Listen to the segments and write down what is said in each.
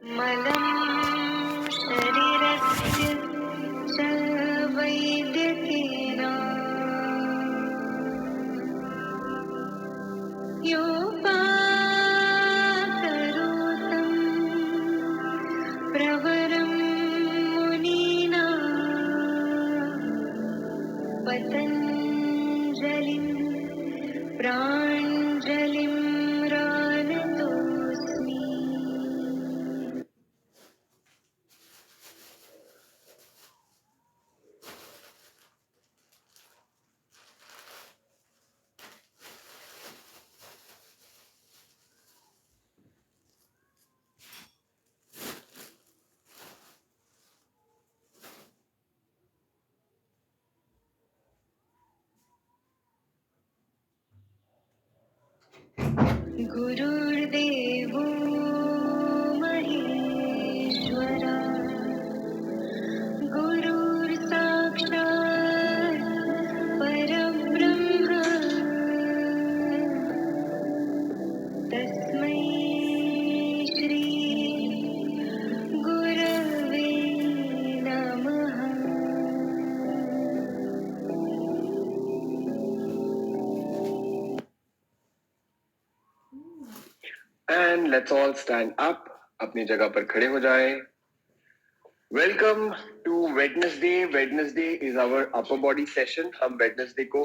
मलं शरीरस्य च वैद्यकेन योपाकरोतं प्रवरं मुनीना पतञ्जलिं प्राञ्जलिं रानतोऽस्मि। गुरुर्देवो महेश्वरा गुरुर्साक्षात् परब्रह्म तस्मै श्री गुरवे नमः। And let's all stand up. अपनी जगह पर खड़े हो जाएं. Welcome to Wednesday. Wednesday is our upper body session. हम Wednesday को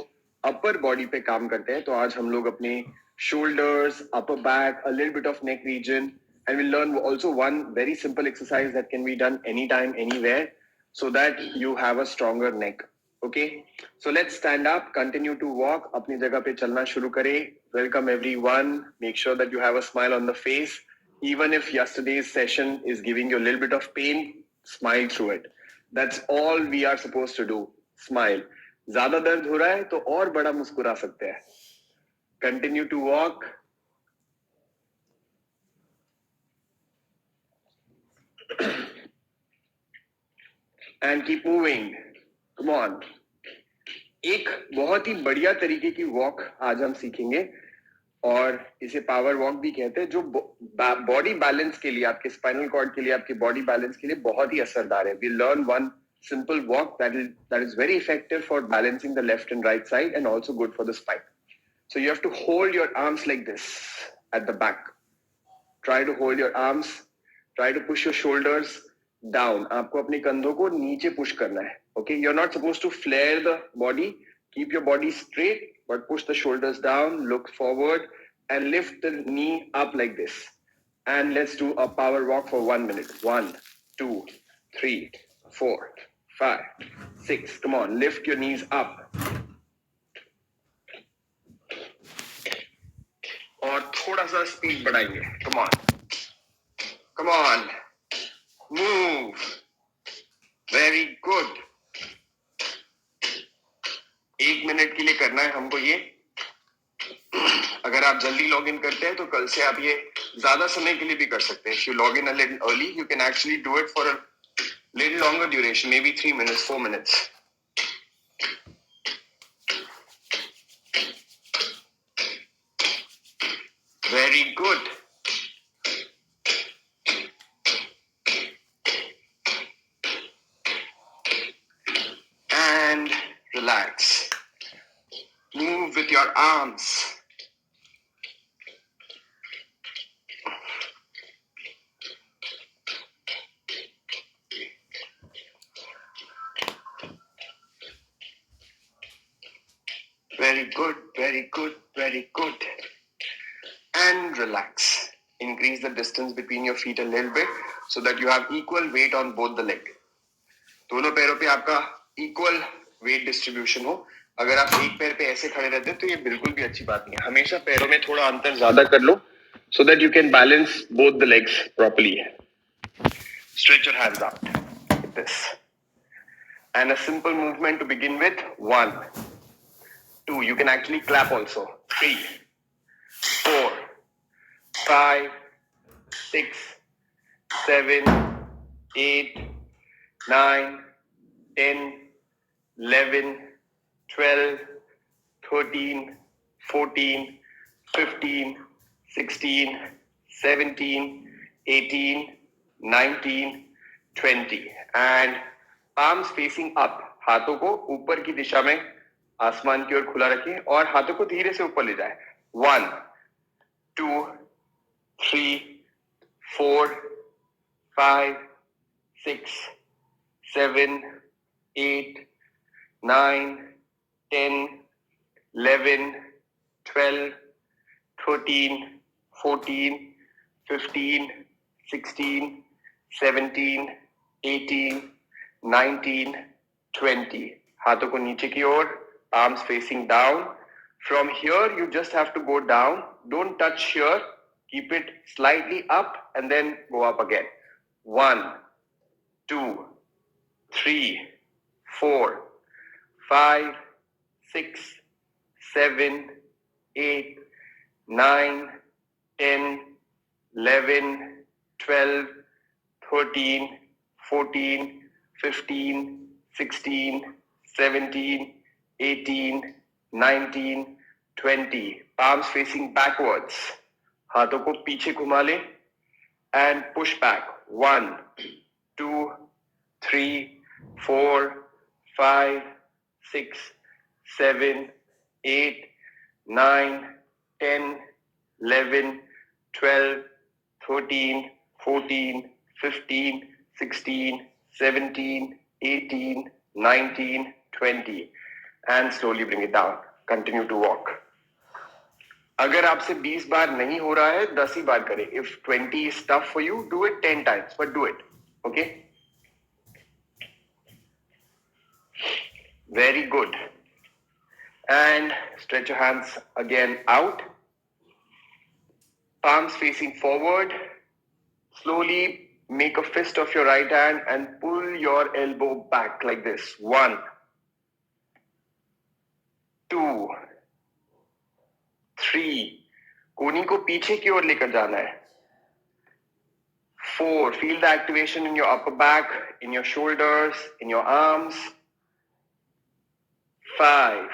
upper body पे काम करते हैं. तो आज हम लोग अपने shoulders, upper back, a little bit of neck region, and we'll learn also one very simple exercise that can be done anytime, anywhere, so that you have a stronger neck. Okay, so let's stand up, continue to walk. अपनी जगह पे चलना शुरू करें. Welcome everyone. Make sure that you have a smile on the face. Even if yesterday's session is giving you a little bit of pain, smile through it. That's all we are supposed to do. Smile. ज़्यादा दर्द हो रहा है तो और बड़ा मुस्कुरा सकते हैं. Continue to walk. And keep moving. Come on. एक बहुत ही बढ़िया तरीके की वॉक आज हम सीखेंगे और इसे पावर वॉक भी कहते हैं, जो बॉडी बैलेंस के लिए, आपके स्पाइनल कॉर्ड के लिए, आपके बॉडी बैलेंस के लिए बहुत ही असरदार है. We learn one simple walk that is very effective for balancing the left and right side and also good for the spine. So you have to hold your arms like this at the back. Try to hold your arms. Try to push your shoulders down. आपको अपने कंधों को नीचे push करना है. Okay, you're not supposed to flare the body. Keep your body straight, but push the shoulders down. Look forward and lift the knee up like this. And let's do a power walk for 1 minute. 1, 2, 3, 4, 5, 6. Come on, lift your knees up. और थोड़ा सा speed बढ़ाएंगे. Come on. Come on. Move. Very good. 1 minute के लिए करना है हमको ये. अगर आप जल्दी लॉग इन करते हैं तो कल से आप ये ज्यादा समय के लिए भी कर सकते हैं. If you log in a little early, you can actually do it for a little longer duration, maybe 3 minutes, 4 minutes. Very good. And relax. Move with your arms. Very good, very good, very good. And relax. Increase the distance between your feet a little bit so that you have equal weight on both the leg. दोनों पैरों पे आपका equal weight distribution हो. अगर आप एक पैर पे ऐसे खड़े रहते हैं तो ये बिल्कुल भी अच्छी बात नहीं है. हमेशा पैरों में थोड़ा अंतर ज्यादा कर लो so that you can balance both the legs properly. Stretch your hands out like this. And a simple movement to begin with. 1, 2. You can actually clap also. 3, 4, 5, 6, 7, 8, 9, 10, 11, 12, 13, 14, 15, 16, 17, 18, 19, 20 and palms facing up. हाथों को ऊपर की दिशा में आसमान की ओर खुला रखें और हाथों को धीरे से ऊपर ले जाएं. 1, 2, 3, 4, 5, 6, 7, 8, 9, 10, 11, 12, 13, 14, 15, 16, 17, 18, 19, 20. हाथों को नीचे की ओर, arms facing down. From here, you just have to go down. Don't touch here. Keep it slightly up and then go up again. 1, 2, 3, 4, 5, 6, 7, 8, 9, 10, 11, 12, 13, 14, 15, 16, 17, 18, 19, 20. Palms facing backwards. हाथों को पीछे घुमा ले and push back. 1, 2, 3, 4, 5, 6, 7, 8, 9, 10, 11, 12, 13, 14, 15, 16, 17, 18, 19, 20 and slowly bring it down. Continue to walk. अगर आपसे 20 बार नहीं हो रहा है 10 ही बार करें. If 20 is tough for you, do it 10 times, but do it. Okay? Very good. And stretch your hands again out. Palms facing forward. Slowly make a fist of your right hand and pull your elbow back like this. 1, 2, 3. कोनी को पीछे की ओर लेकर जाना है. 4. Feel the activation in your upper back, in your shoulders, in your arms. 5,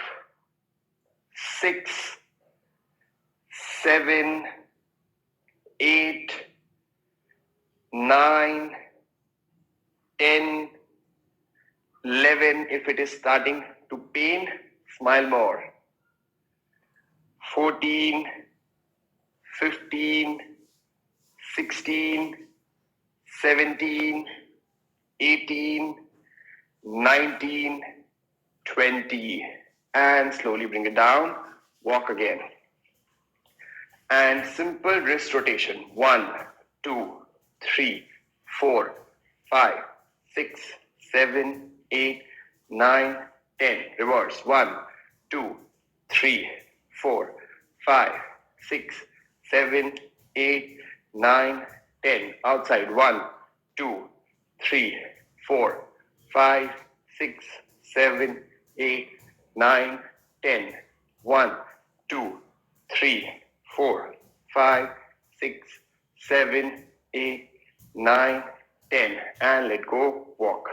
6, 7, 8, 9, 10, 11. If it is starting to pain, smile more. 14, 15, 16, 17, 18, 19, 20. And slowly bring it down. Walk again. And simple wrist rotation. 1, 2, 3, 4, 5, 6, 7, 8, 9, 10. Reverse. 1, 2, 3, 4, 5, 6, 7, 8, 9, 10. Outside. 1, 2, 3, 4, 5, 6, 7, 8, 9, 10. 1, 2, 3, 4, 5, 6, 7, 8, 9, 10. And let go. Walk.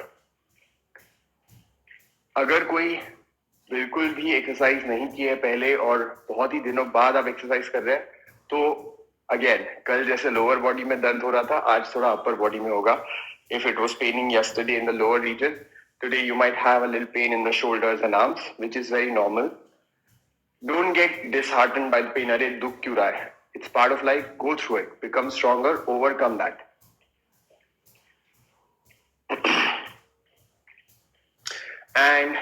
अगर कोई बिल्कुल भी exercise नहीं की है पहले और बहुत ही दिनों बाद आप एक्सरसाइज कर रहे हैं तो अगेन कल जैसे लोअर बॉडी में दर्द हो रहा था आज थोड़ा अपर बॉडी में होगा. If it was paining yesterday in the lower region, today you might have a little pain in the shoulders and arms which is very normal. Don't get disheartened by the pain. अरे दुख क्यों रहा है? It's part of life. Go through it, become stronger, overcome that. And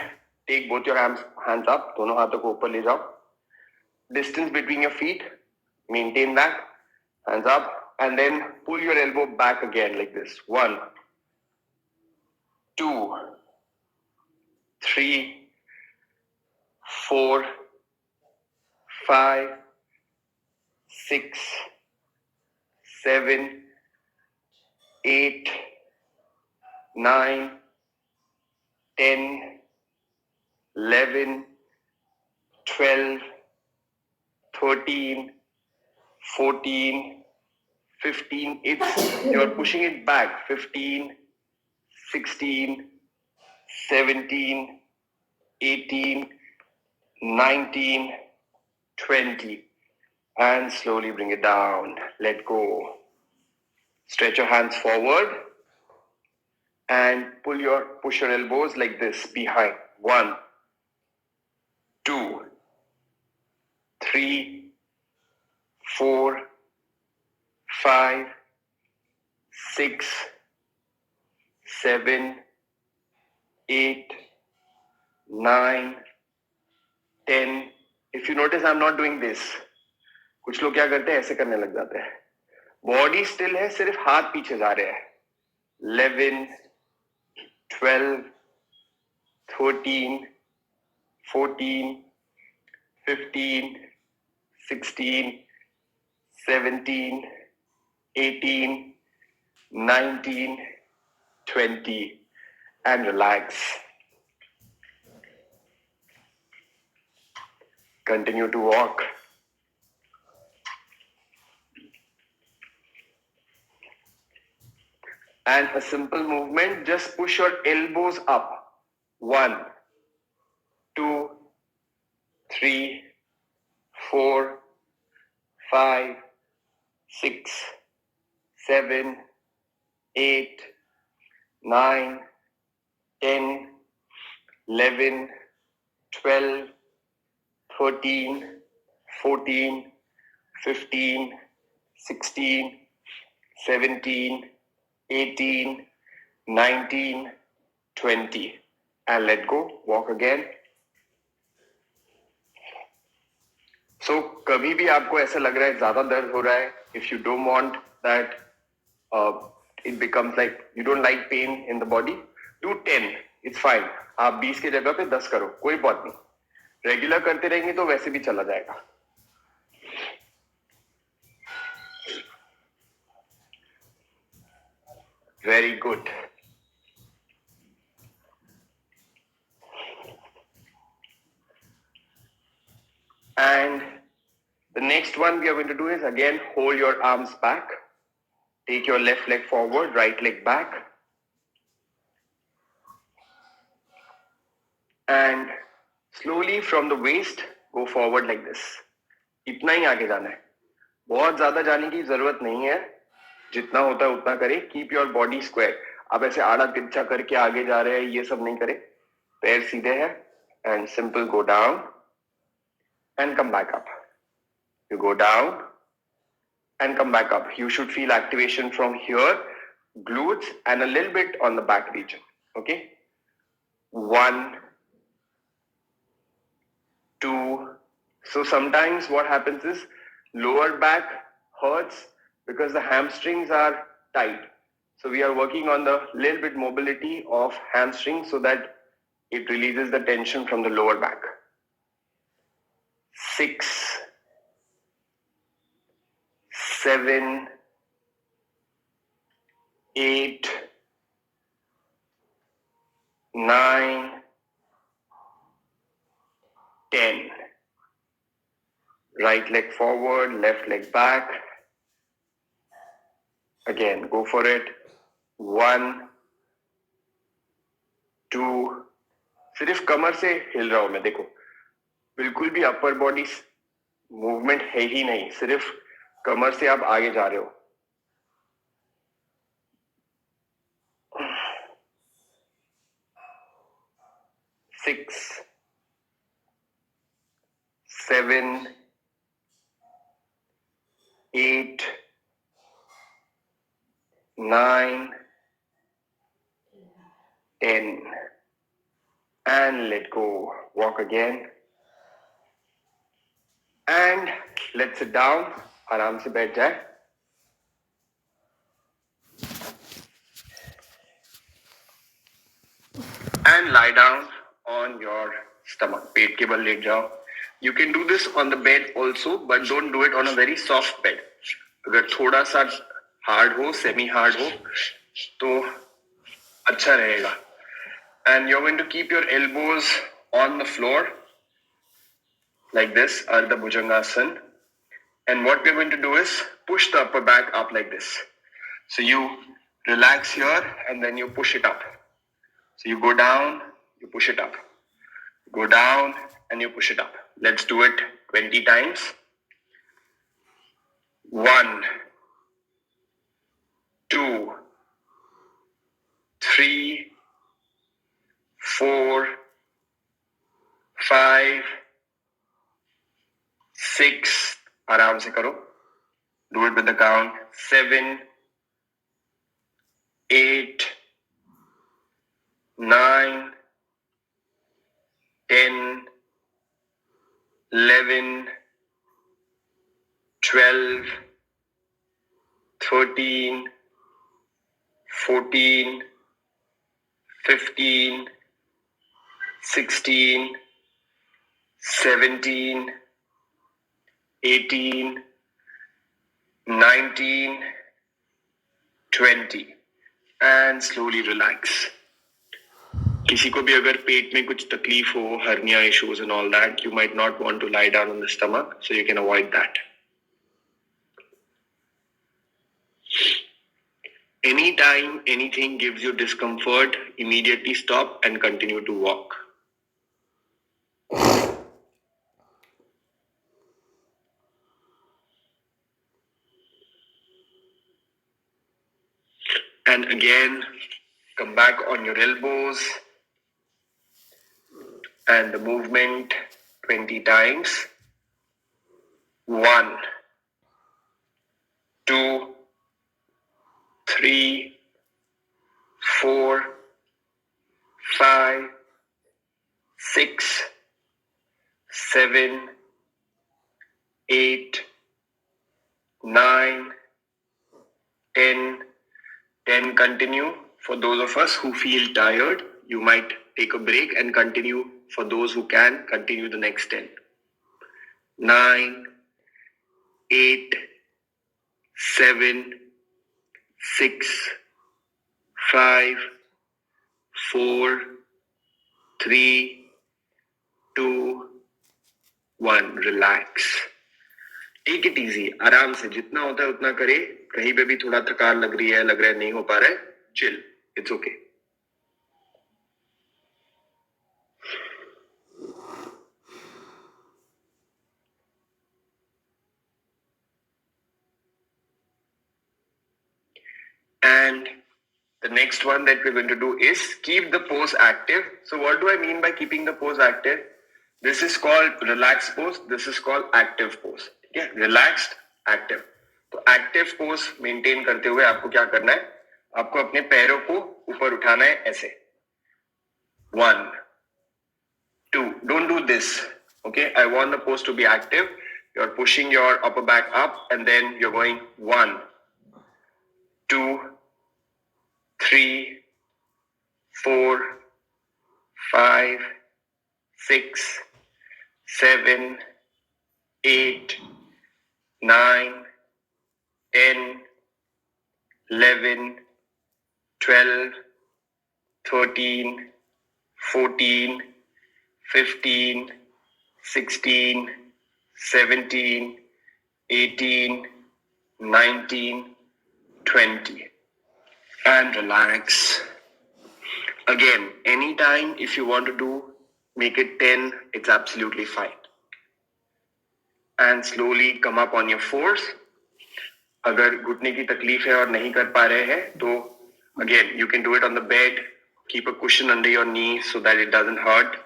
take both your hands up. दोनों हाथों को ऊपर ले जाओ. Distance between your feet, maintain that. Hands up and then pull your elbow back again like this. 1, 2, 3, 4, 5, 6, 7, 8, 9, 10, 11, 12, 13, 14, 15. You're pushing it back. 15, 16, 17, 18, 19, 20. And slowly bring it down. Let go. Stretch your hands forward and push your elbows like this behind. 1, 2, 3, 4, 5, 6, 7, 8, 9, 10. If you notice, I'm not doing this. कुछ लोग क्या करते हैं, ऐसे करने लग जाते हैं. बॉडी स्टिल है, सिर्फ हाथ पीछे जा रहे हैं. 11, 12, 13, 14, 15, 16, 17, 18, 19, 20, and relax. Continue to walk. And a simple movement, just push your elbows up. 1, 2, 3, 4, 5, 6, 7, 8, 9, 10, 11, 12, 13, 14, 15, 16, 17, 18, 19, 20. And let go. Walk again. So, कभी भी आपको ऐसा लग रहा है ज़्यादा दर्द हो रहा है, if you don't want that it becomes like you don't like pain in the body, do 10. It's fine. आप 20 की जगह पे 10 करो, कोई बात नहीं. रेगुलर करते रहेंगे तो वैसे भी चला जाएगा. Very good. And the next one we are going to do is again hold your arms back. Take your left leg forward, right leg back. And slowly from the waist go forward like this. इतना ही आगे जाना है. बहुत ज्यादा जाने की जरूरत नहीं है. जितना होता है उतना करें. Keep your body square. आप ऐसे आड़ा तिरछा करके आगे जा रहे हैं, ये सब नहीं करें. पैर सीधे हैं and simple go down and come back up. You go down and come back up. You should feel activation from here, glutes, and a little bit on the back region. Okay? 1, 2. So sometimes what happens is lower back hurts because the hamstrings are tight. So we are working on the little bit mobility of hamstring so that it releases the tension from the lower back. 6, 7, 8, 9, 10. Right leg forward, left leg back. Again, go for it. 1, 2. सिर्फ कमर से हिल रहा हूं मैं, देखो बिल्कुल भी upper body movement है ही नहीं, सिर्फ कमर से आप आगे जा रहे हो. 6, 7, 8, 9, 10. And let go. Walk again. And let's sit down. आराम से बैठ जाए. And lie down on your stomach. पेट के बल लेट जाओ. You can do this on the bed also, but don't do it on a very soft bed. अगर थोड़ा सा hard हो, semi hard हो, तो अच्छा रहेगा. And you're going to keep your elbows on the floor like this, Ardha Bhujangasana. And what we're going to do is push the upper back up like this. So you relax here and then you push it up. So you go down, you push it up. Go down and you push it up. Let's do it 20 times. 1, से करो. Do it with the count 7, 8, 9, 10, 11, 12, 13, 14, 15, 16, 17, 18, 19, 20 and slowly relax. किसी को भी अगर पेट में कुछ तकलीफ हो, hernia issues and all that, you might not want to lie down on the stomach, so you can avoid that. Anytime anything gives you discomfort, immediately stop and continue to walk. And again, come back on your elbows and the movement 20 times. 1, 2, 3, 4, 5, 6, 7, 8, 9, 10. 10 continue. For those of us who feel tired, you might take a break and continue. For those who can, continue the next 10. 9, 8, 7, 6, 5, 4, 3, 2, 1. Relax. Take it easy. आराम से जितना होता है उतना करे. कहीं पे भी थोड़ा थकान लग रही है, लग रहा है नहीं हो पा रहा है, chill. It's okay. And the next one that we're going to do is keep the pose active. So what do I mean by keeping the pose active? This is called relaxed pose. This is called active pose. Okay? Relaxed, active. तो active pose maintain करते हुए आपको क्या करना है? आपको अपने पैरों को ऊपर उठाना है ऐसे. 1, 2. Don't do this. Okay? I want the pose to be active. You're pushing your upper back up and then you're going 1, 2, 3, 4, 5, 6, 7, 8, 9, 10, 11, 12, 13, 14, 15, 16, 17, 18, 19, 20. And relax. Again, anytime if you want to do, make it 10, it's absolutely fine. And slowly come up on your fours. अगर घुटने की तकलीफ है और नहीं कर पा रहे हैं तो again you can do it on the bed. Keep a cushion under your knee so that it doesn't hurt.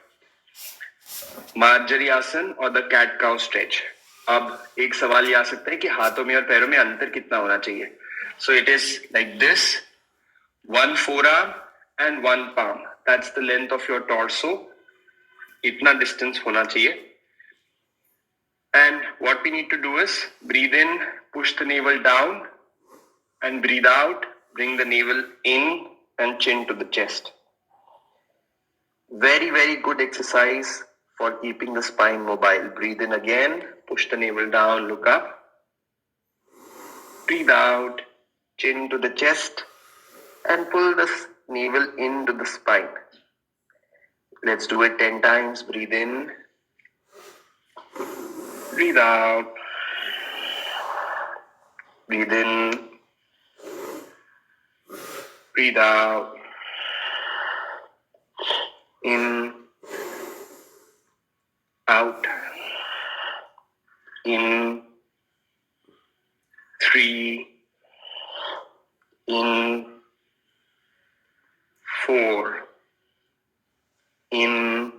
Marjorie आसन और द कैट काउ स्ट्रेच. अब एक सवाल ये आ सकता है कि हाथों में और पैरों में अंतर कितना होना चाहिए. So it is like this. 1 forearm and 1 palm. That's the length of your torso. इतना distance होना चाहिए. And what we need to do is breathe in, push the navel down, and breathe out, bring the navel in and chin to the chest. Very, very good exercise for keeping the spine mobile. Breathe in again, push the navel down, look up. Breathe out, chin to the chest, and pull the navel into the spine. Let's do it 10 times. Breathe in. Breathe out. Breathe in. Breathe out. In. Out. In. 3. In. 4. In.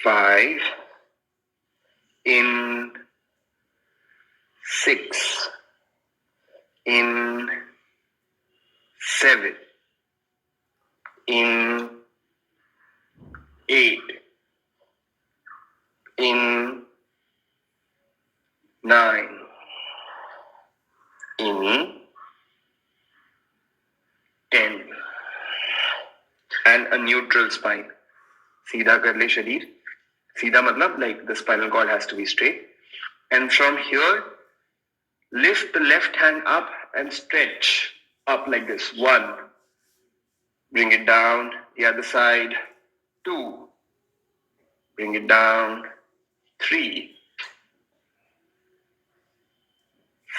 5. In. 6, in 7, in 8, in 9, in 10, and a neutral spine. सीधा कर ले शरीर. सीधा मतलब like the spinal cord has to be straight. And from here, lift the left hand up and stretch up like this. 1. Bring it down. The other side. 2. Bring it down. 3.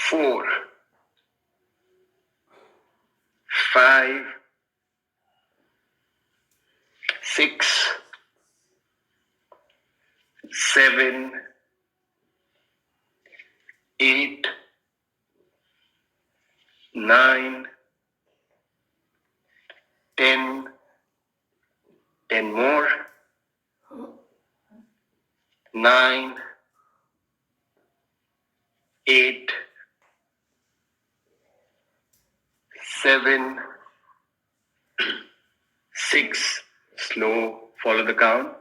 4. 5. 6. 7. 8. 9. 10. 10 more. 9. 8. 7. 6. Slow. Follow the count.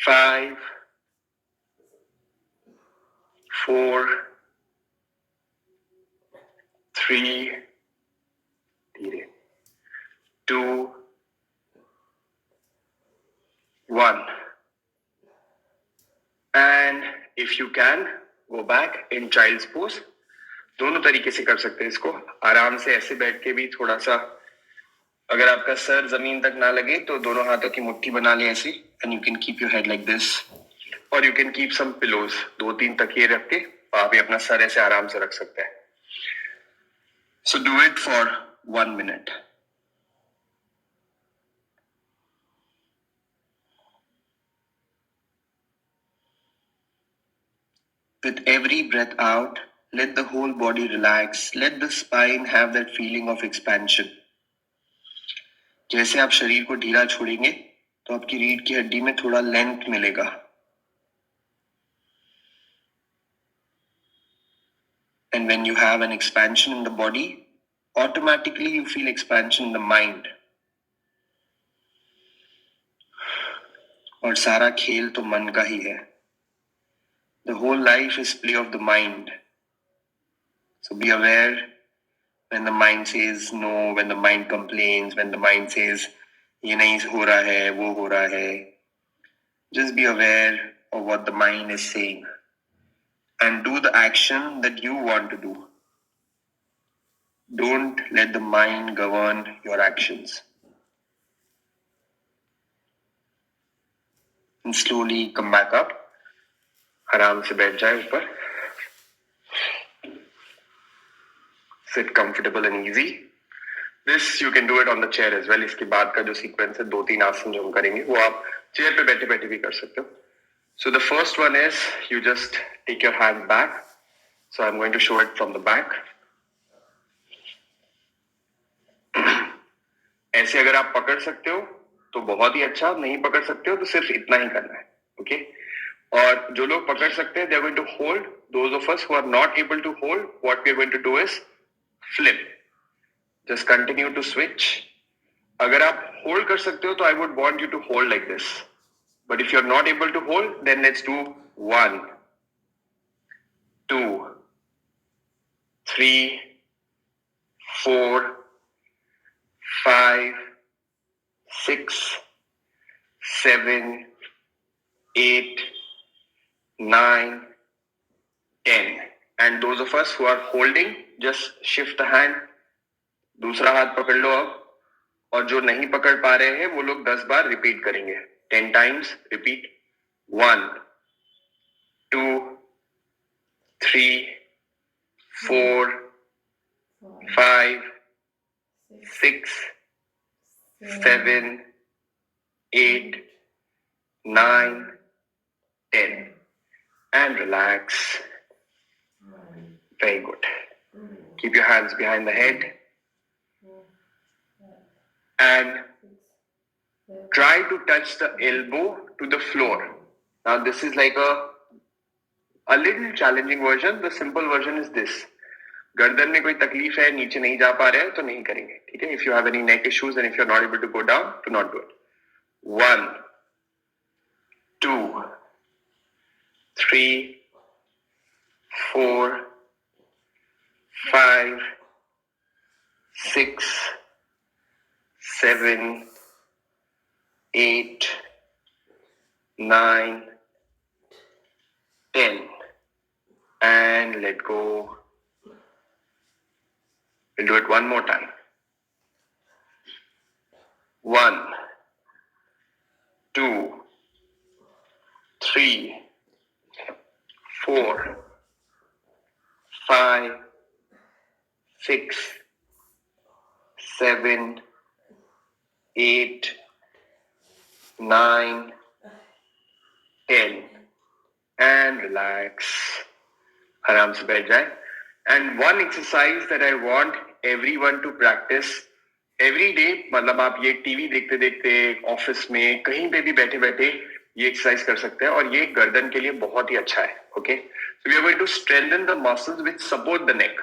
5. 4. 3. 2. 1. And if you can, go back in child's pose. दोनों तरीके से कर सकते हैं इसको. आराम से ऐसे बैठ के भी थोड़ा सा, अगर आपका सर जमीन तक ना लगे तो दोनों हाथों की मुट्ठी बना ले ऐसे, and you can keep your head like this, or you can keep some pillows. 2-3 तकिए रख के आप भी अपना सर ऐसे आराम से रख सकते हैं. So do it for 1 minute. With every breath out, let the whole body relax. Let the spine have that feeling of expansion. जैसे आप शरीर को ढीला छोड़ेंगे तो आपकी रीढ़ की हड्डी में थोड़ा लेंथ मिलेगा. And when you have an expansion in the body, automatically you feel expansion in the mind. और सारा खेल तो मन का ही है. The whole life is play of the mind. So be aware when the mind says no, when the mind complains, when the mind says ये नहीं हो रहा है, वो हो रहा है. Just be aware of what the mind is saying and do the action that you want to do. Don't let the mind govern your actions. And slowly come back up. आराम से बैठ जाए ऊपर. Sit comfortable and easy. This you can do it on the chair as well. इसके बाद का जो sequence है 2-3 आसन जो हम करेंगे वो आप चेयर पे बैठे बैठे भी कर सकते हो. So the first one is you just take your hand back. So I'm going to show it from the back. ऐसे अगर आप पकड़ सकते हो तो बहुत ही अच्छा. नहीं पकड़ सकते हो तो सिर्फ इतना ही करना है. ओके. और जो लोग पकड़ सकते हैं they are going to hold. Those of us who are not able to hold, what we are going to do is flip. Just continue to switch. अगर आप hold कर सकते हो तो I would want you to hold like this. But if you're not able to hold, then let's do 1, 2, 3, 4, 5, 6, 7, 8, 9, 10. And those of us who are holding, just shift the hand. दूसरा हाथ पकड़ लो अब. और जो नहीं पकड़ पा रहे हैं वो लोग 10 बार रिपीट करेंगे. 10 times repeat. 1, 2, 3, 4, 5, 6, 7, 8, 9, 10. And relax. Very good. Keep your hands behind the head. And try to touch the elbow to the floor. Now this is like a A little challenging version, the simple version is this. गर्दन में कोई तकलीफ है, नीचे नहीं जा पा रहे हैं तो नहीं करेंगे, ठीक है? If you have any neck issues and if you're not able to go down, do not do it. 1, 2, 3, 4, 5, 6, 7, 8, 9, 10, and let go. We'll do it one more time. 1, 2, 3, 4, 5, 6, 7, 8, 9, 10, and relax. आराम से बैठ जाए. And one exercise that I want everyone to practice every day, मतलब आप ये TV देखते देखते office में कहीं पे भी बैठे बैठे ये एक्सरसाइज कर सकते हैं और ये गर्दन के लिए बहुत ही अच्छा है. Okay, so we are going to strengthen the muscles which support the neck.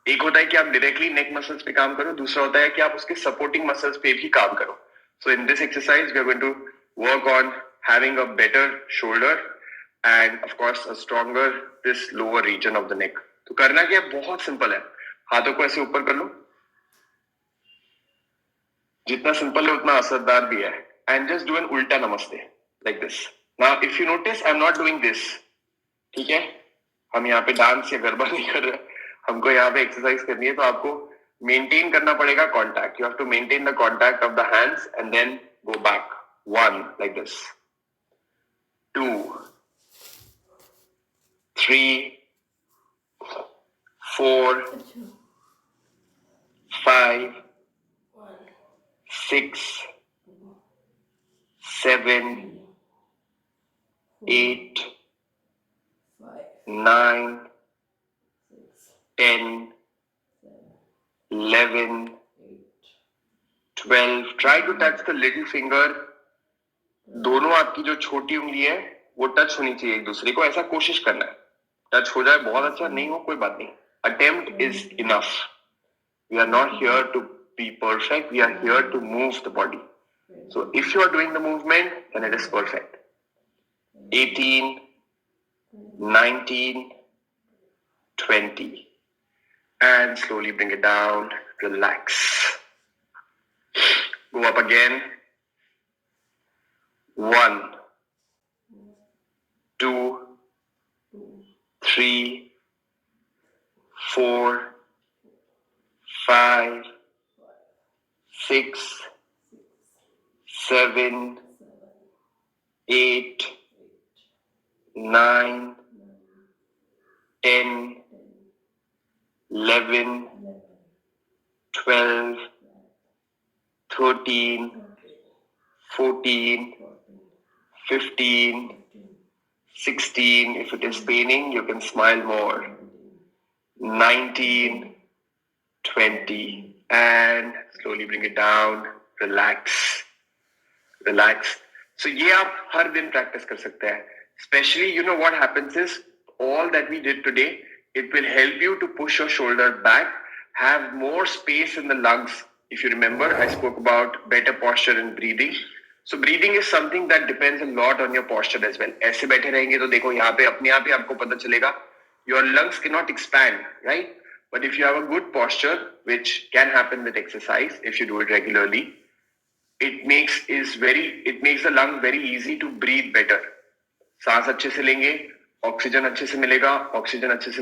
एक होता है कि आप डायरेक्टली नेक मसल्स पे काम करो, दूसरा होता है कि आप उसके सपोर्टिंग मसल्स पे भी काम करो. So in this exercise we are going to work on having a better shoulder and of course a stronger this lower region of the neck. तो करना क्या, बहुत सिंपल है. हाथों को ऐसे ऊपर कर लो, जितना सिंपल है उतना असरदार भी है. एंड जस्ट डू एन उल्टा नमस्ते like this. Now if you notice I am not doing this, ठीक है? हम यहाँ पे डांस या गरबा नहीं कर रहे, हमको यहाँ पे एक्सरसाइज करनी है. तो आपको मेंटेन करना पड़ेगा contact. You have to maintain the contact of the hands and then go back. 1 like this, 2, 3, 4, 5, 6, 7, 8, 9, 10, 11, 12. Try to touch the little finger. दोनों आपकी जो छोटी उंगली है वो टच होनी चाहिए एक दूसरे को, ऐसा कोशिश करना है. टच हो जाए बहुत अच्छा, नहीं हो कोई बात नहीं. Attempt is enough. We are not here to be perfect. We are here to move the body. So if you are doing the movement, then it is perfect. 18, 19, 20. And slowly bring it down. Relax. Go up again. 1, 2, 3, 4, 5, 6, 7, 8, 9, 10, 11, 12, 13, 14, 15, 16. If it is paining, you can smile more. 19, 20, and slowly bring it down. Relax. Relax. So ये आप हर दिन practice कर सकते हैं. Especially, you know what happens is, all that we did today, it will help you to push your shoulder back, have more space in the lungs. If you remember, I spoke about better posture and breathing. So breathing is something that depends a lot on your posture as well. ऐसे बैठे रहेंगे तो देखो यहाँ पे अपने आप ही आपको पता चलेगा. Your lungs cannot expand, right? But if you have a good posture, which can happen with exercise, if you do it regularly, it makes the lung very easy to breathe better. सांस अच्छे से लेंगे, oxygen अच्छे से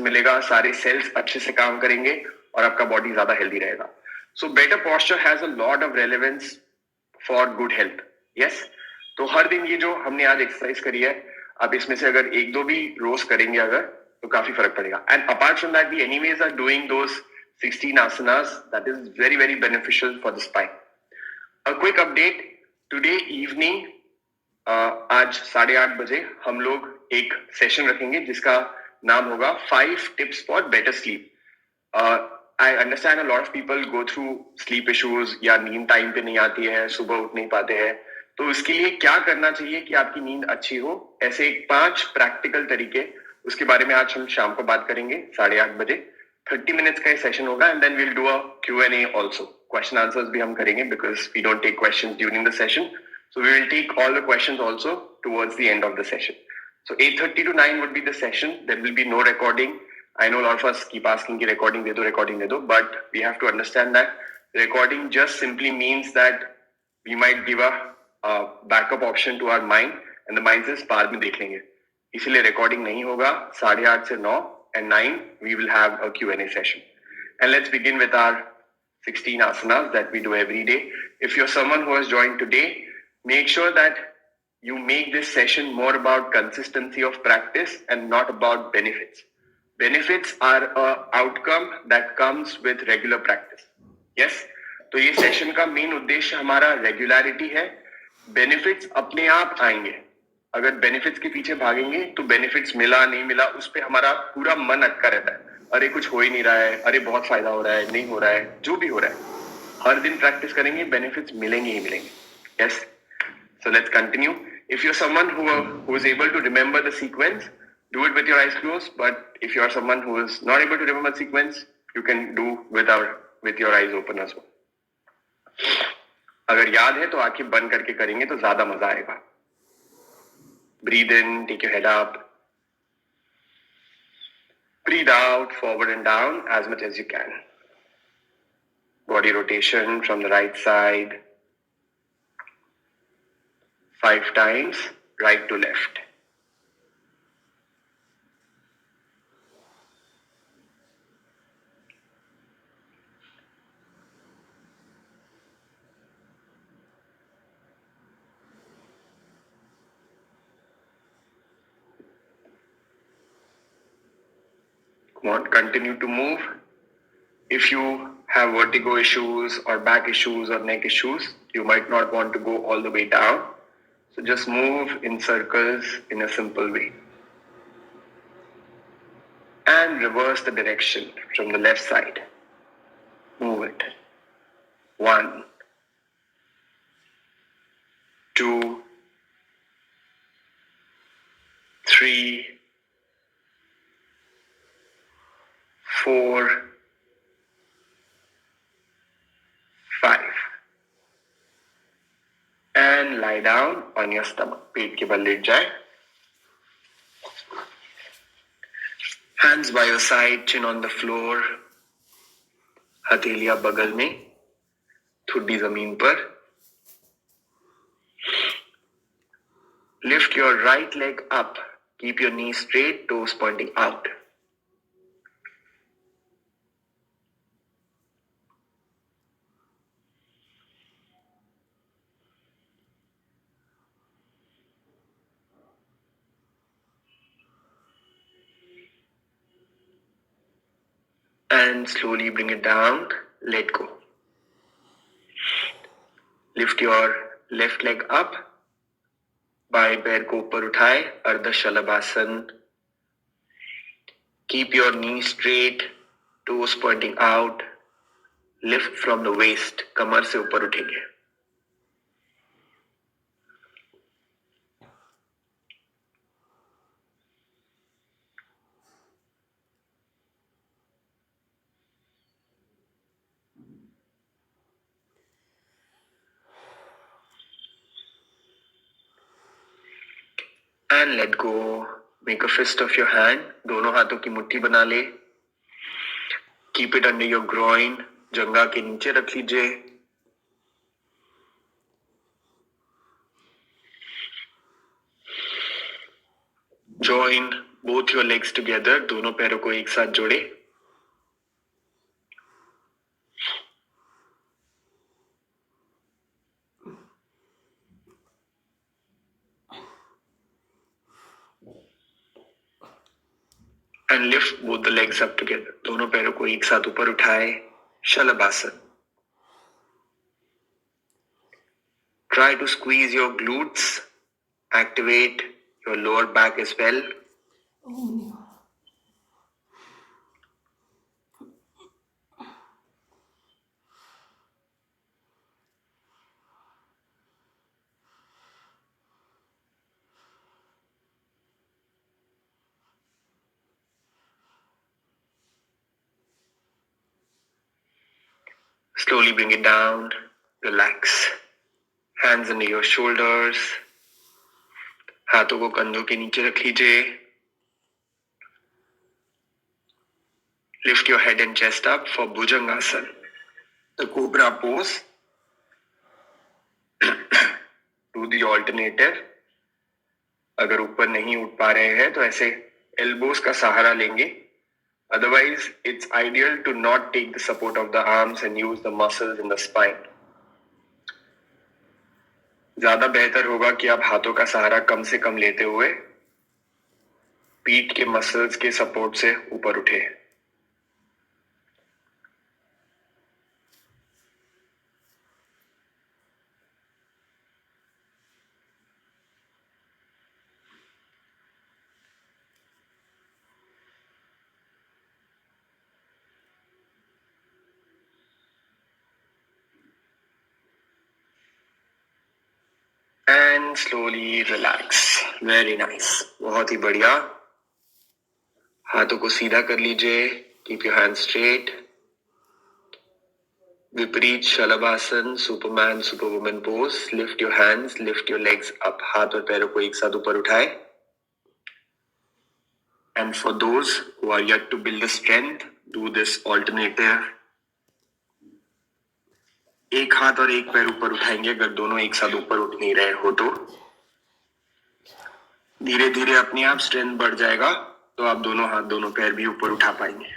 मिलेगा, सारे sales अच्छे से काम करेंगे और आपका बॉडी ज्यादा हेल्दी रहेगा. So better posture has a lot of relevance for good health. Yes? तो हर दिन ये जो हमने आज एक्सरसाइज करी है, आप इसमें से अगर एक दो भी रोज करेंगे अगर, तो काफी फर्क पड़ेगा. And apart from that we anyways are doing those 16 asanas. That is very very beneficial for the spine. A quick update. Today evening, आज 8:30 बजे हम लोग एक सेशन रखेंगे जिसका नाम होगा 5 tips for better sleep. I understand a lot of people go through sleep issues या नींद टाइम पे नहीं आती है, सुबह उठ नहीं पाते हैं. तो इसके लिए क्या करना चाहिए कि आपकी नींद अच्छी हो, ऐसे 5 प्रैक्टिकल तरीके उसके बारे में आज हम शाम को बात करेंगे 8:30 बजे। 30 मिनट्स का सेशन होगा and then we'll do a Q&A also. Question answers भी हम करेंगे because we don't take question during the session, so we will take all the questions also towards the end of the session. So 8:30 to 9 would be the session. There will be no recording. I know a lot of us keep asking ki recording de do, but we have to understand that recording just simply means that we might give a backup option to our mind and the mind says बाद में देख लेंगे, इसलिए recording नहीं होगा। 8:30 से 9 and 9 we will have a Q&A session. And let's begin with our 16 asanas that we do every day. If you're someone who has joined today, make sure that you make this session more about consistency of practice and not about benefits. Benefits are a outcome that comes with regular practice. Yes? तो ये session का main उद्देश्य हमारा regularity है। Benefits अपने आप आएंगे। अगर बेनिफिट्स के पीछे भागेंगे तो बेनिफिट्स मिला नहीं मिला उस पर हमारा पूरा मन अटका रहता है। अरे कुछ हो ही नहीं रहा है, अरे बहुत फायदा हो रहा है, नहीं हो रहा है, जो भी हो रहा है, हर दिन प्रैक्टिस करेंगे, बेनिफिट्स मिलेंगे ही मिलेंगे। Yes, so let's continue. If you're someone who is able to remember the sequence, do it with your eyes closed. But if you are someone who is not able to remember the sequence, you can do with your eyes open as well. अगर याद है तो आंखें बंद करके करेंगे तो ज्यादा मजा आएगा। Breathe in, take your head up. Breathe out, forward and down as much as you can. Body rotation from the right side. 5 times, right to left. Come on, continue to move. If you have vertigo issues or back issues or neck issues, you might not want to go all the way down. So just move in circles in a simple way. And reverse the direction from the left side. Move it. 1, 2, 3, 4, 5. And lie down on your stomach. पेट के बल late जाए. Hands by your side, chin on the floor. हथेलियां बगल में, ठुड्डी जमीन पर. Lift your right leg up. Keep your knees straight, toes pointing out. And slowly bring it down, let go. Lift your left leg up, बाएं पैर को ऊपर उठाए, अर्ध शलभासन. Keep your knees straight, toes pointing out. Lift from the waist, कमर से ऊपर उठेंगे. And let go. Make a fist of your hand. दोनों हाथों की मुट्ठी बना ले. Keep it under your groin. जंघा के नीचे रख लीजिए. Join both your legs together. दोनों पैरों को एक साथ जोड़े. And lift both the legs up together. दोनों पैरों को एक साथ ऊपर उठाए. शलभासन. Try to squeeze your glutes. Activate your lower back as well. Slowly bring it down. Relax. Hands under your shoulders. हाथों को कंधों के नीचे रख लीजिए. Lift your head and chest up for Bhujangasana, the cobra pose. Do the alternative. अगर ऊपर नहीं उठ पा रहे हैं तो ऐसे एल्बोस का सहारा लेंगे. Otherwise, it's ideal to not take the support of the arms and use the muscles in the spine. ज्यादा बेहतर होगा कि आप हाथों का सहारा कम से कम लेते हुए पीठ के मसल्स के सपोर्ट से ऊपर उठे. And slowly relax. Very nice. बहुत ही बढ़िया. हाथों को सीधा कर लीजिए. Keep your hands straight. विपरीत शलभासन, superman superwoman pose. Lift your hands, lift your legs up. हाथ और पैरों को एक साथ ऊपर उठाए. And for those who are yet to build the strength, do this alternative. एक हाथ और एक पैर ऊपर उठाएंगे अगर दोनों एक साथ ऊपर उठ नहीं रहे हो तो. धीरे धीरे अपने आप स्ट्रेंथ बढ़ जाएगा तो आप दोनों हाथ दोनों पैर भी ऊपर उठा पाएंगे.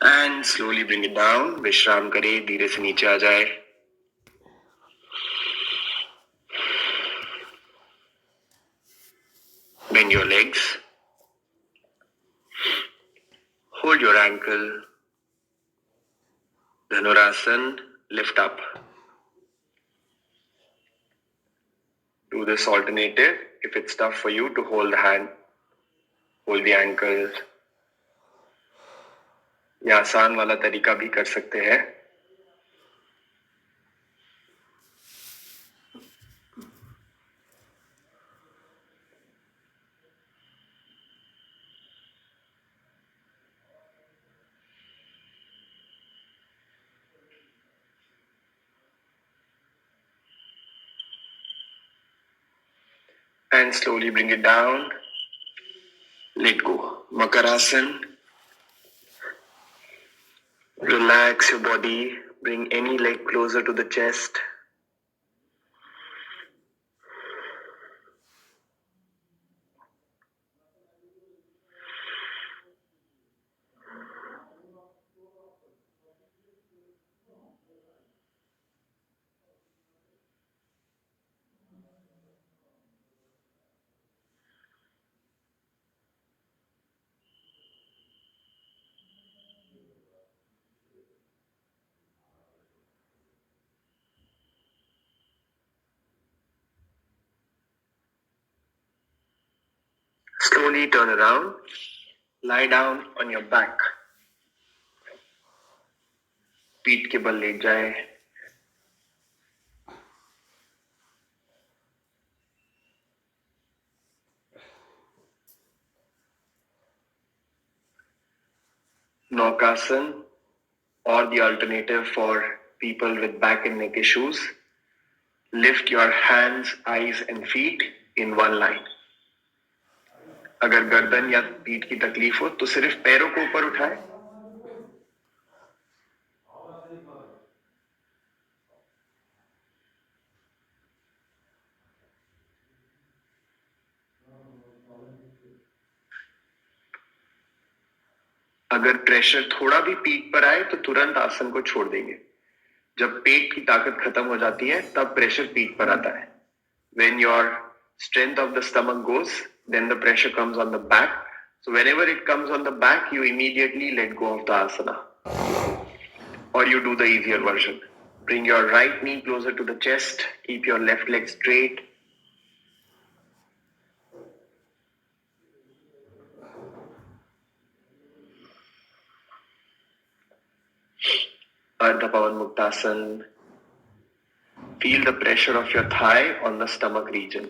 And slowly bring it down. विश्राम करें, धीरे से नीचे आ जाए. Bend your legs. Hold your ankle. Dhanurasana, lift up. Do this alternative. If it's tough for you to hold the hand, hold the ankle. या आसान वाला तरीका भी कर सकते हैं. And slowly bring it down. Let go. Makarasana. Relax your body. Bring any leg closer to the chest. Slowly turn around. Lie down on your back. पीठ के बल लेट जाए. Naukasana, or the alternative for people with back and neck issues. Lift your hands, eyes and feet in one line. अगर गर्दन या पीठ की तकलीफ हो तो सिर्फ पैरों को ऊपर उठाए. अगर प्रेशर थोड़ा भी पीठ पर आए तो तुरंत आसन को छोड़ देंगे. जब पेट की ताकत खत्म हो जाती है तब प्रेशर पीठ पर आता है. When your strength of the stomach goes, then the pressure comes on the back. So whenever it comes on the back, you immediately let go of the asana. Or you do the easier version. Bring your right knee closer to the chest. Keep your left leg straight. Ardha Pavan Muktasana. Feel the pressure of your thigh on the stomach region.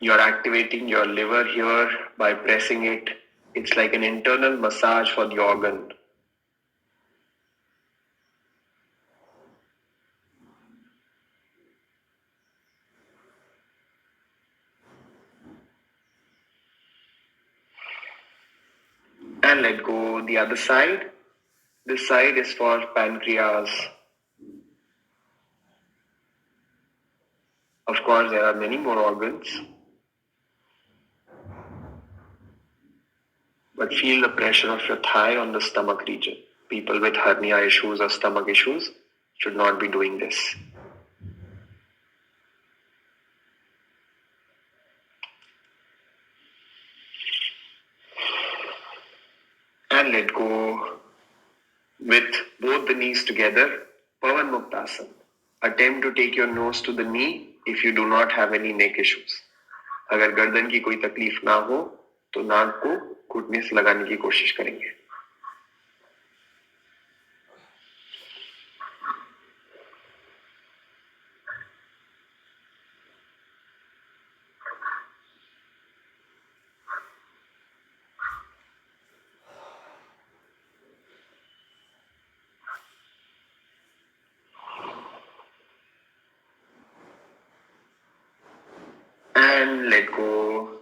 You're activating your liver here by pressing it. It's like an internal massage for the organ. And let go the other side. This side is for pancreas. Of course, there are many more organs. But feel the pressure of your thigh on the stomach region. People with hernia issues or stomach issues should not be doing this. And let go with both the knees together. Pavan Muktasana. Attempt to take your nose to the knee if you do not have any neck issues. अगर गर्दन की कोई तकलीफ ना हो तो नाक को घुटने से लगाने की कोशिश करेंगे. And let go.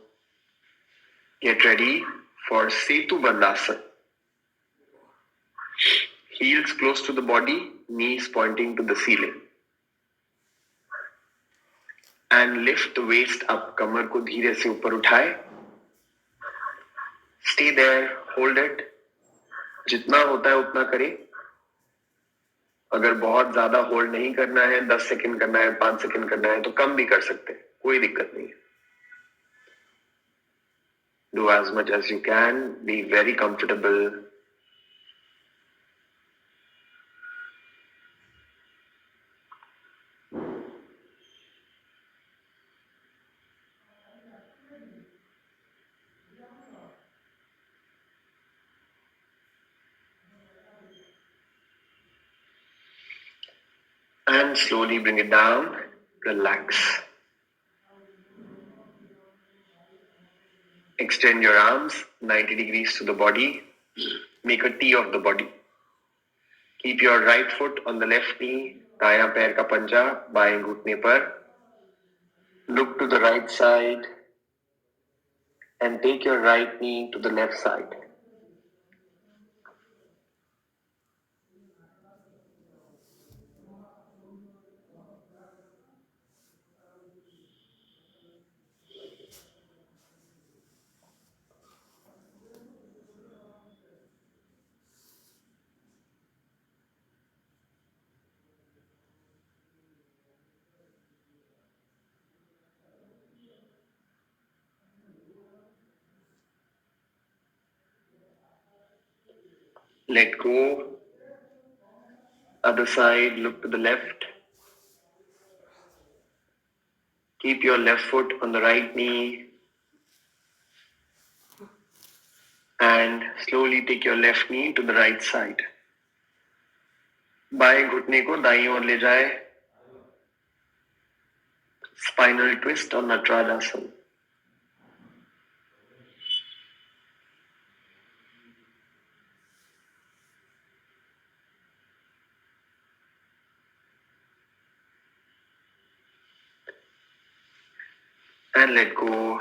Get ready for Setu Bandhasana. Heels close to the body, knees pointing to the ceiling. And lift the waist up. कमर को धीरे से ऊपर उठाए. Stay there, hold it. जितना होता है उतना करें. अगर बहुत ज्यादा होल्ड नहीं करना है, 10 सेकंड करना है, 5 सेकंड करना है, तो कम भी कर सकते हैं. कोई दिक्कत नहीं है. Do as much as you can. Be very comfortable. And slowly bring it down. Relax. Extend your arms 90 degrees to the body. Make a T of the body. Keep your right foot on the left knee. दायां पैर का पंजा बाएं घुटने पर. Look to the right side and take your right knee to the left side. Let go. Other side, look to the left. Keep your left foot on the right knee. And slowly take your left knee to the right side. बाएं घुटने को दाईं ओर ले जाए. Spinal twist or Natarajasana. And let go.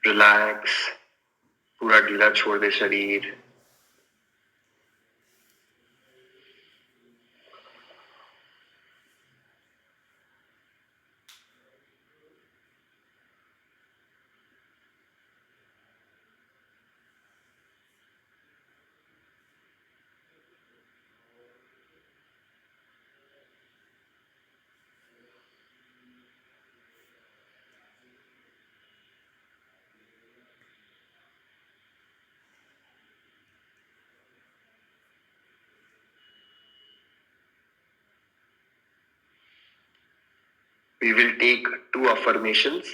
Relax. पूरा ढीला छोड़ दे शरीर. We will take 2 affirmations.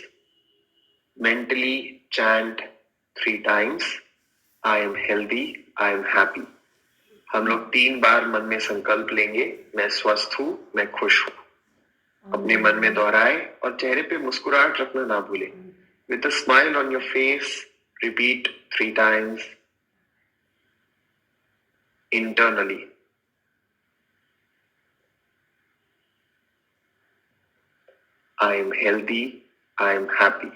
Mentally chant 3 times. I am healthy, I am happy. हम लोग 3 बार मन में संकल्प लेंगे, मैं स्वस्थ हूँ, मैं खुश हूँ. अपने मन में दोहराए और चेहरे पे मुस्कुराहट रखना ना भूलें. With a smile on your face, repeat 3 times internally. I am healthy, I am happy.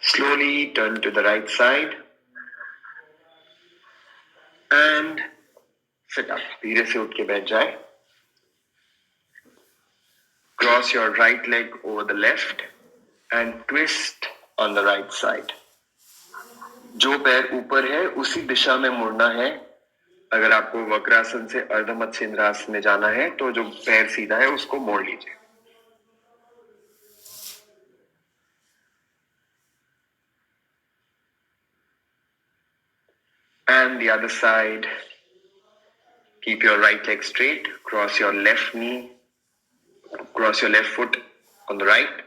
Slowly turn to the right side and sit up. धीरे से उठ के बैठ जाए. Cross your right leg over the left and twist on the right side. जो पैर ऊपर है उसी दिशा में मुड़ना है. अगर आपको वक्रासन से अर्ध मत्स्येंद्रासन में जाना है तो जो पैर सीधा है उसको मोड़ लीजिए. And the other side. Keep your right leg straight. Cross your left knee. Cross your left foot on the right.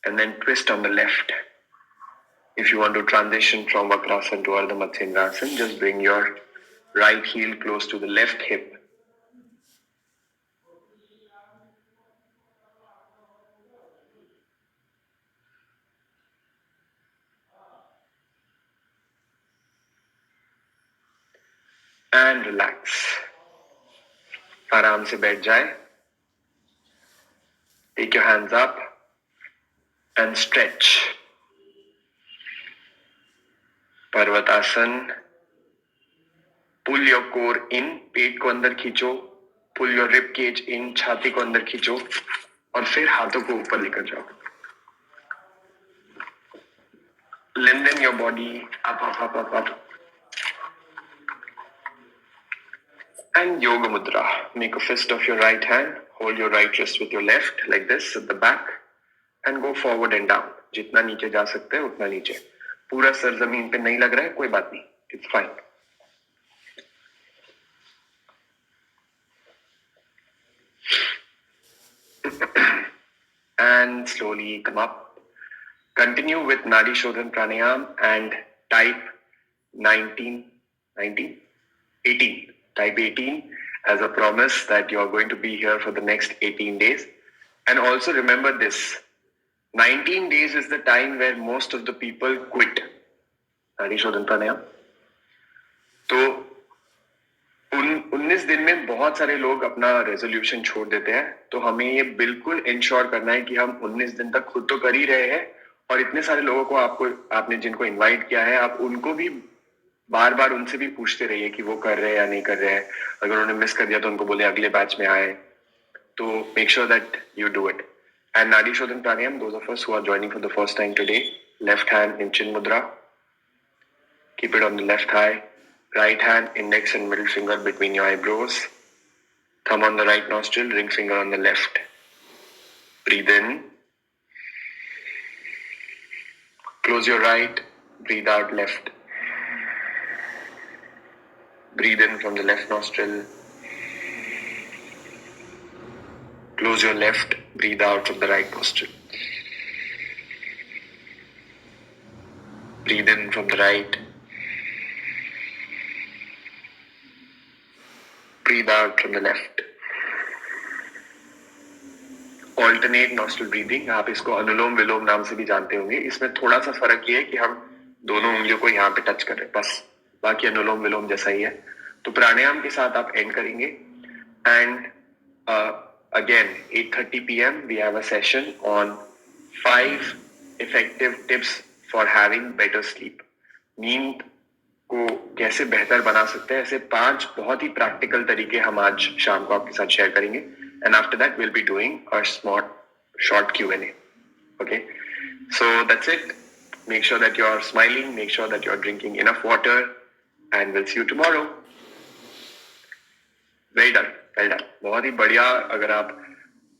And then twist on the left. If you want to transition from Vakrasana to Ardha Matsyendrasana, just bring your right heel close to the left hip. And relax. आराम से बैठ जाए. Take your hands up and stretch. Parvatasana. Pull your core in. पेट को अंदर खींचो. Pull your rib cage in. छाती को अंदर खींचो. और फिर हाथों को ऊपर लेकर जाओ. Lengthen your body. Up. And Yoga Mudra. Make a fist of your right hand. Hold your right wrist with your left, like this, at the back. And go forward and down. जितना नीचे जा सकते हैं उतना नीचे. पूरा sir जमीन पे नहीं लग रहा है, कोई बात नहीं. It's fine. And slowly come up. Continue with Nadi Shodhan Pranayam and type 18. Type 18 as a promise that you are going to be here for the next 18 days. And also remember this, 19 days is the time where most of the people quit Nadi Shodhan Pranayam. तो 19 दिन में बहुत सारे लोग अपना resolution छोड़ देते हैं. तो हमें ये बिल्कुल इंश्योर करना है कि हम 19 दिन तक खुद तो कर ही रहे हैं और इतने सारे लोगों को आपने जिनको इनवाइट किया है, आप उनको भी बार बार उनसे भी पूछते रहिए कि वो कर रहे हैं या नहीं कर रहे हैं. अगर उन्होंने मिस कर दिया तो उनको बोले अगले बैच में आए. तो make sure that you do it. And nadi shodhan pranayama, those of us who are joining for the first time today, left hand in chin mudra. Keep it on the left thigh. Right hand index and middle finger between your eyebrows. Thumb on the right nostril, ring finger on the left. Breathe in. Close your right. Breathe out left. Breathe in from the left nostril. Close your left. Breathe out from the right nostril. Breathe in from the right. Breathe out from the left. Alternate nostril breathing. आप इसको अनुलोम विलोम नाम से भी जानते होंगे. इसमें थोड़ा सा फर्क ये है कि हम दोनों उंगलियों को यहाँ पे टच कर रहे हैं, बस. बाकी अनुलोम विलोम जैसा ही है. तो प्राणायाम के साथ आप एंड करेंगे. And again 8:30 PM we have a session on 5 effective tips for having better sleep. नींद को कैसे बेहतर बना सकते हैं, ऐसे 5 बहुत ही प्रैक्टिकल तरीके हम आज शाम को आपके साथ शेयर करेंगे. And after that will be doing a short Q&A. Okay, so that's it. Make sure that you are smiling, make sure that you are drinking enough water, and we'll see you tomorrow. Well done. बहुत ही बढ़िया. अगर आप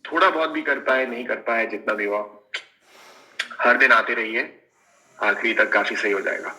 थोड़ा बहुत भी कर पाए, नहीं कर पाए, जितना भी हुआ, हर दिन आते रहिए, आखिरी तक काफी सही हो जाएगा.